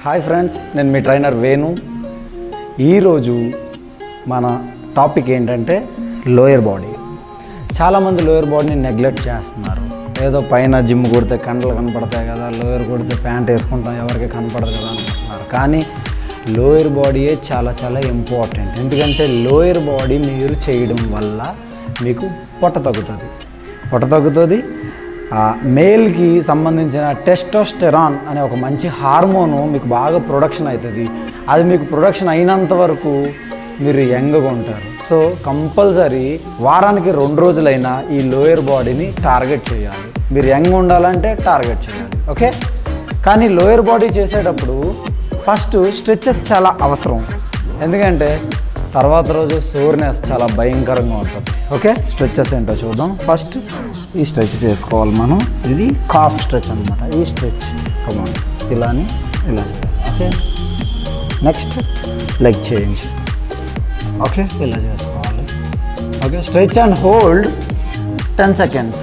Hi friends, నేను మీ trainer Venu. ఈరోజు మన టాపిక్ ఏంటంటే లోయర్ బాడీ. చాలామంది లోయర్ బాడీని నెగ్లెక్ట్ చేస్తున్నారు. ఏదో పైన జిమ్ కొడితే కండలు కనపడతాయి కదా, లోయర్ కొడితే ప్యాంట్ వేసుకుంటాం ఎవరికి కనపడదు కదా అనుకుంటున్నారు. కానీ లోయర్ బాడీయే చాలా చాలా ఇంపార్టెంట్. ఎందుకంటే లోయర్ బాడీ మీరు చేయడం వల్ల మీకు పొట్ట తగ్గుతుంది. మేల్కి సంబంధించిన టెస్టోస్టెరాన్ అనే ఒక మంచి హార్మోను మీకు బాగా ప్రొడక్షన్ అవుతుంది. అది మీకు ప్రొడక్షన్ అయినంత వరకు మీరు యంగ్గా ఉంటారు. సో కంపల్సరీ వారానికి 2 రోజులైనా ఈ లోయర్ బాడీని టార్గెట్ చేయాలి. మీరు యంగ్ ఉండాలంటే టార్గెట్ చేయాలి, ఓకే. కానీ లోయర్ బాడీ చేసేటప్పుడు ఫస్ట్ స్ట్రెచెస్ చాలా అవసరం. ఎందుకంటే తర్వాత రోజు సోర్నెస్ చాలా భయంకరంగా ఉంటుంది, ఓకే. స్ట్రెచెస్ ఏంటో చూద్దాం. ఫస్ట్ ఈ స్ట్రెచ్ చేసుకోవాలి మనం. ఇది కాఫ్ స్ట్రెచ్ అనమాట. ఈ స్ట్రెచ్ కమాన్ ఇలా చేయాలి, okay. Next leg change, okay. ఇలా చేసుకోవాలి, okay. Stretch and hold 10 seconds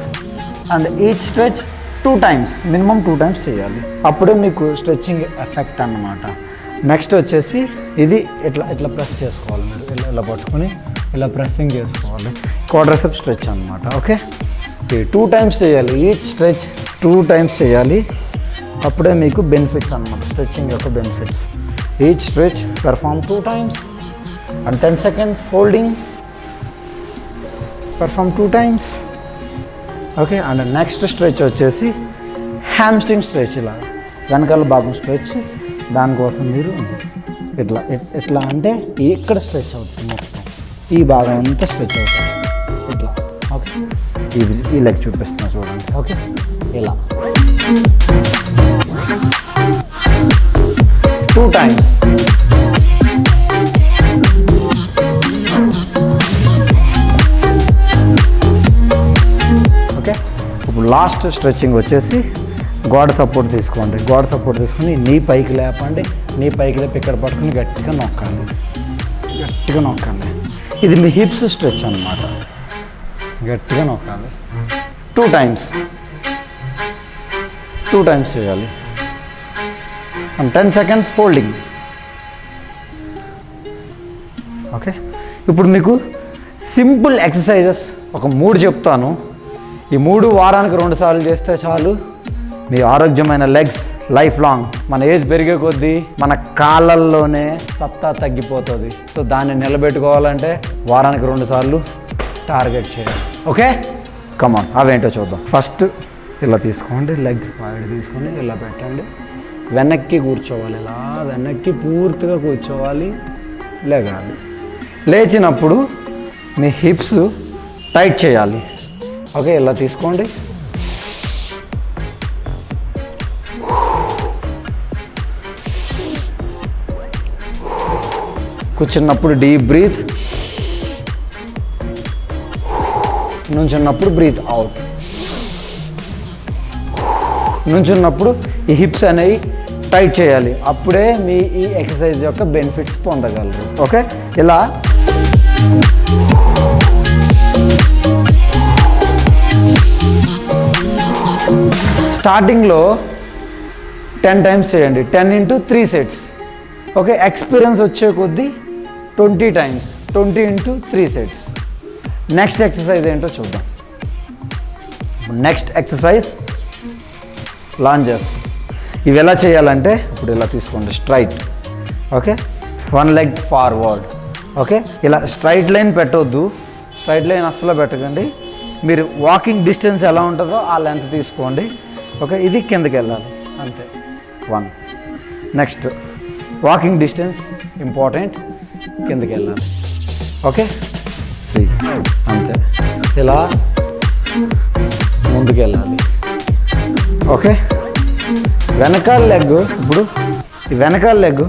and each stretch 2 times, minimum 2 times చేయాలి. అప్పుడే మీకు స్ట్రెచ్చింగ్ ఎఫెక్ట్ అన్నమాట. నెక్స్ట్ వచ్చేసి ఇది ఇట్లా ప్రెస్ చేసుకోవాలి. మీరు ఇలా పట్టుకొని ఇలా ప్రెస్సింగ్ చేసుకోవాలి. క్వాడ్రిసెప్స్ స్ట్రెచ్ అనమాట, ఓకే. 2 times చేయాలి. ఈచ్ స్ట్రెచ్ 2 times చేయాలి. అప్పుడే మీకు బెనిఫిట్స్ అనమాట, స్ట్రెచ్చింగ్ యొక్క benefits. Each stretch perform 2 times and 10 seconds holding, perform 2 times, okay. And next stretch వచ్చేసి హ్యామ్స్ట్రింగ్ స్ట్రెచ్. ఇలా వెనకాల భాగం స్ట్రెచ్. దానికోసం మీరు ఎట్లా అంటే ఇక్కడ స్ట్రెచ్ అవుతుంది, మొత్తం ఈ భాగం అంతా స్ట్రెచ్ అవుతుంది ఇట్లా, ఓకే. ఈ లెగ్ చూపిస్తున్నా చూడండి, ఓకే. ఇలా 2 times, ఓకే. ఇప్పుడు లాస్ట్ స్ట్రెచ్చింగ్ వచ్చేసి గోడ సపోర్ట్ తీసుకోండి. గోడ సపోర్ట్ తీసుకొని నీ పైకి లేపండి. నీ పైకి లేపి ఇక్కడ పట్టుకుని గట్టిగా నొక్కాలి. ఇది మీ హిప్స్ స్ట్రెచ్ అనమాట. గట్టిగా నొక్కాలి. 2 times చేయాలి. And 10 seconds holding, okay. ఇప్పుడు మీకు సింపుల్ ఎక్సర్సైజెస్ ఒక 3 చెప్తాను. ఈ 3 వారానికి 2 సార్లు చేస్తే చాలు. మీ ఆరోగ్యమైన లెగ్స్ లైఫ్ లాంగ్. మన ఏజ్ పెరిగే కొద్దీ మన కాళ్ళల్లోనే సత్తా తగ్గిపోతుంది. సో దాన్ని నిలబెట్టుకోవాలంటే వారానికి 2 సార్లు టార్గెట్ చేయాలి, ఓకే. కమాన్, అవేంటో చూద్దాం. ఫస్ట్ ఇలా తీసుకోండి. లెగ్ వైడ్ తీసుకొని ఇలా పెట్టండి. వెనక్కి కూర్చోవాలి. ఇలా వెనక్కి పూర్తిగా కూర్చోవాలి. లేగాలి. లేచినప్పుడు మీ హిప్స్ టైట్ చేయాలి, ఓకే. ఇలా తీసుకోండి. కూర్చున్నప్పుడు డీప్ బ్రీత్, నుంచున్నప్పుడు బ్రీత్ అవుట్. నుంచున్నప్పుడు ఈ హిప్స్ అనేవి టైట్ చేయాలి. అప్పుడే మీ ఈ ఎక్సర్సైజ్ యొక్క బెనిఫిట్స్ పొందగలరు, ఓకే. ఇలా స్టార్టింగ్లో 10 times చేయండి. 10 into 3 sets, ఓకే. ఎక్స్పీరియన్స్ వచ్చే కొద్దీ 20 times, 20 into 3 sets. Next exercise ఏంటో చూద్దాం. Next exercise lounges. ఇవి ఎలా చేయాలంటే ఇప్పుడు ఇలా తీసుకోండి. Straight, okay. 1 leg forward, okay. ఇలా స్ట్రైట్ లైన్ పెట్టవద్దు. స్ట్రైట్ లైన్ అస్సలు పెట్టకండి. మీరు వాకింగ్ డిస్టెన్స్ ఎలా ఉంటుందో ఆ లెంత్ తీసుకోండి, ఓకే. ఇది కిందకి వెళ్ళాలి, అంతే. 1. నెక్స్ట్ వాకింగ్ డిస్టెన్స్ ఇంపార్టెంట్, కిందకి వెళ్ళాలి, ఓకే. 3, అంతే. ఇలా ముందుకు వెళ్ళాలి, ఓకే. వెనకాల లెగ్, ఇప్పుడు ఈ వెనకాల లెగ్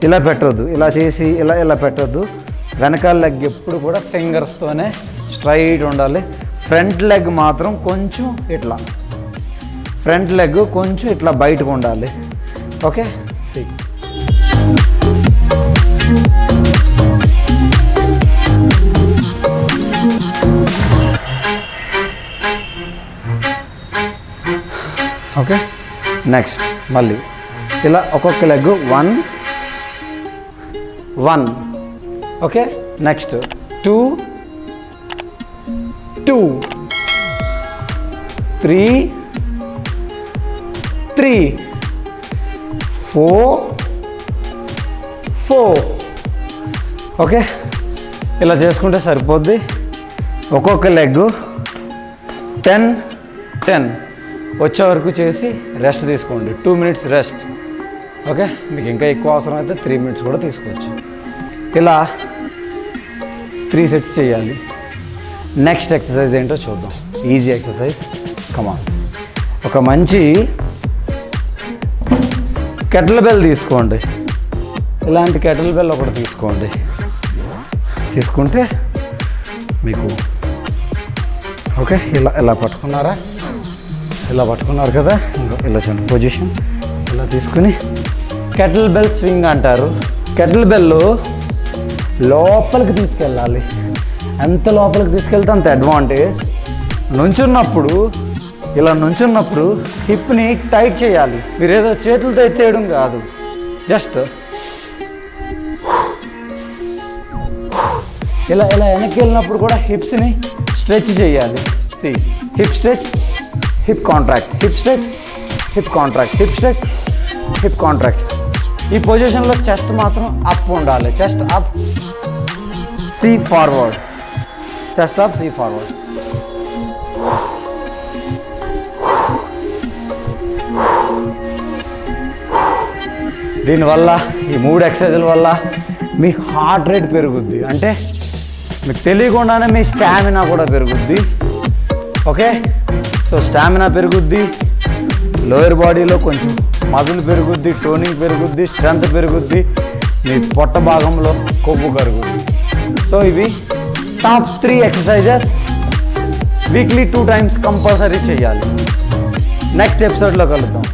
ఇలా పెట్టవద్దు. ఇలా చేసి ఇలా పెట్టవద్దు. వెనకాల లెగ్ ఎప్పుడు కూడా ఫింగర్స్తోనే స్ట్రైట్ ఉండాలి. ఫ్రంట్ లెగ్ మాత్రం కొంచెం ఇట్లా, ఫ్రంట్ లెగ్ కొంచెం ఇట్లా బయటకు ఉండాలి, ఓకే. ఓకే. నెక్స్ట్ మళ్ళీ ఇలా ఒక్కొక్క లెగ్ 1 1 ఓకే. Next 2 2 3 3 4 4 okay. ఇలా చేసుకుంటే సరిపోద్ది. ఒక్కొక్క లెగ్ 10 10 వచ్చే వరకు చేసి రెస్ట్ తీసుకోండి. 2 minutes రెస్ట్. ఓకే. మీకు ఇంకా ఎక్కువ అవసరం అయితే 3 minutes కూడా తీసుకోవచ్చు. ఇలా 3 sets చేయాలి. నెక్స్ట్ ఎక్సర్సైజ్ ఏంటో చూద్దాం. Easy exercise. కమాన్. ఒక మంచి కెటిల్ బెల్ తీసుకోండి. ఇలాంటి కెటిల్ బెల్ ఒకటి తీసుకోండి. తీసుకుంటే మీకు ఓకే ఇలా ఇలా పట్టుకున్నారా, ఇలా పట్టుకున్నారు కదా, ఇలా చూడండి పొజిషన్. ఇలా తీసుకుని కెటిల్ బెల్ స్వింగ్ అంటారు. కెటిల్ బెల్ లోపలికి తీసుకెళ్ళాలి. ఎంత లోపలికి తీసుకెళ్తే అంత అడ్వాంటేజ్. నుంచున్నప్పుడు ఇలా నుంచున్నప్పుడు హిప్ని టైట్ చేయాలి. మీరు ఏదో చేతులతో ఎత్తేయడం కాదు, జస్ట్ ఇలా ఇలా వెనక్కి వెళ్ళినప్పుడు కూడా హిప్స్ని స్ట్రెచ్ చేయాలి. Hip stretch, hip contract, hip stretch, hip contract, hip stretch, hip contract. ఈ పొజిషన్లో చెస్ట్ మాత్రం అప్ ఉండాలి. Chest up, see forward, chest up, see forward. దీనివల్ల ఈ 3 ఎక్సర్సైజుల వల్ల మీ హార్ట్ రేట్ పెరుగుద్ది. అంటే మీకు తెలియకుండానే మీ స్టామినా కూడా పెరుగుద్ది. ఓకే. సో స్టామినా పెరుగుద్ది, లోయర్ బాడీలో కొంచెం మజిల్ పెరుగుద్ది, టోనింగ్ పెరుగుద్ది, స్ట్రెంత్ పెరుగుద్ది, మీ పొట్ట భాగంలో కొవ్వు కరుగుద్ది. సో ఇవి top 3 exercises. Weekly 2 times compulsory చేయాలి. నెక్స్ట్ ఎపిసోడ్లో కలుద్దాం.